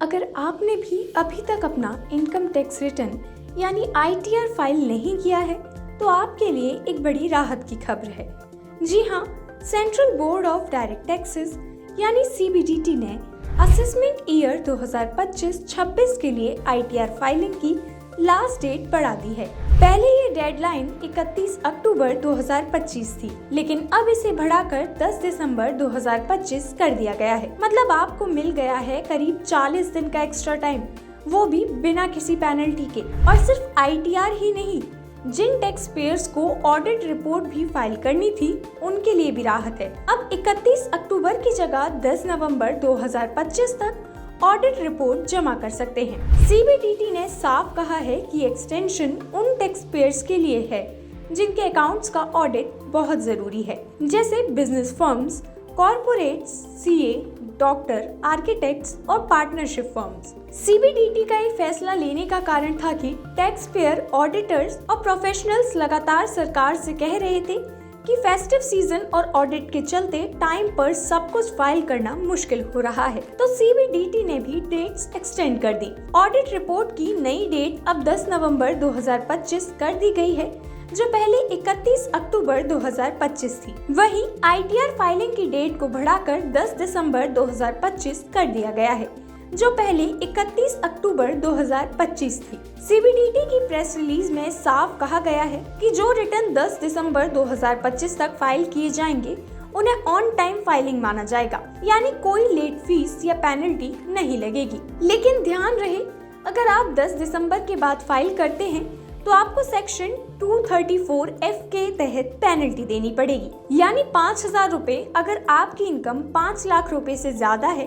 अगर आपने भी अभी तक अपना इनकम टैक्स रिटर्न यानी ITR फाइल नहीं किया है तो आपके लिए एक बड़ी राहत की खबर है। जी हाँ, central board of direct taxes यानी CBDT ने असेसमेंट ईयर 2025-26 के लिए ITR फाइलिंग की लास्ट डेट बढ़ा दी है। पहले ये डेडलाइन 31 अक्टूबर 2025 थी, लेकिन अब इसे बढ़ाकर 10 दिसंबर 2025 कर दिया गया है। मतलब आपको मिल गया है करीब 40 दिन का एक्स्ट्रा टाइम, वो भी बिना किसी पेनल्टी के। और सिर्फ ITR ही नहीं, जिन टैक्स पेयर्स को ऑडिट रिपोर्ट भी फाइल करनी थी उनके लिए भी राहत है। अब 31 अक्टूबर की जगह 10 नवंबर 2025 तक ऑडिट रिपोर्ट जमा कर सकते हैं। CBDT ने साफ कहा है कि एक्सटेंशन उन टैक्स पेयर्स के लिए है जिनके अकाउंट्स का ऑडिट बहुत जरूरी है, जैसे business firms, corporates, CA, doctor, architects और पार्टनरशिप फर्म्स। CBDT का ये फैसला लेने का कारण था कि टैक्स पेयर, ऑडिटर्स और प्रोफेशनल्स लगातार सरकार से कह रहे थे कि फेस्टिव सीजन और ऑडिट के चलते टाइम पर सब कुछ फाइल करना मुश्किल हो रहा है, तो CBDT ने भी डेट्स एक्सटेंड कर दी। ऑडिट रिपोर्ट की नई डेट अब 10 नवंबर 2025 कर दी गई है, जो पहले 31 अक्टूबर 2025 थी। वहीं ITR फाइलिंग की डेट को बढ़ाकर 10 दिसंबर 2025 कर दिया गया है, जो पहले 31 अक्टूबर 2025 थी। CBDT की प्रेस रिलीज में साफ कहा गया है कि जो रिटर्न 10 दिसंबर 2025 तक फाइल किए जाएंगे उन्हें ऑन टाइम फाइलिंग माना जाएगा, यानी कोई लेट फीस या पेनल्टी नहीं लगेगी। लेकिन ध्यान रहे, अगर आप 10 दिसंबर के बाद फाइल करते हैं तो आपको सेक्शन 234F के तहत पेनल्टी देनी पड़ेगी, यानी 5,000 रुपए अगर आपकी इनकम 5 लाख रुपए से ज्यादा है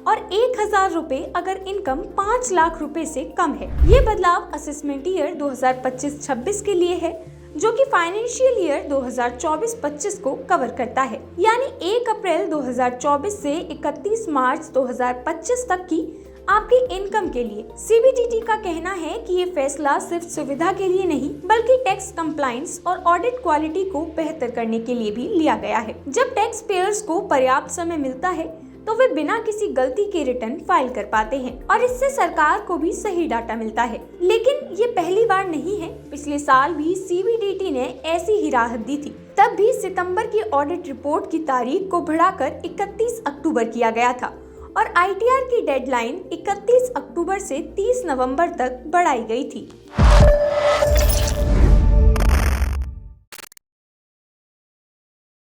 और 1,000 रुपए अगर इनकम 5 लाख रुपए से कम है। ये बदलाव असेसमेंट ईयर 2025-26 के लिए है, जो कि फाइनेंशियल ईयर 2024-25 को कवर करता है, यानी 1 अप्रैल 2024 से 31 मार्च 2025 तक की आपकी इनकम के लिए। CBDT का कहना है कि ये फैसला सिर्फ सुविधा के लिए नहीं, बल्कि टैक्स कंप्लायंस और ऑडिट क्वालिटी को बेहतर करने के लिए भी लिया गया है। जब टैक्स पेयर्स को पर्याप्त समय मिलता है तो वे बिना किसी गलती के रिटर्न फाइल कर पाते हैं और इससे सरकार को भी सही डाटा मिलता है। लेकिन ये पहली बार नहीं है, पिछले साल भी CBDT ने ऐसी ही राहत दी थी। तब भी सितंबर की ऑडिट रिपोर्ट की तारीख को बढ़ाकर 31 अक्टूबर किया गया था और ITR की डेडलाइन 31 अक्टूबर से 30 नवंबर तक बढ़ाई गई थी।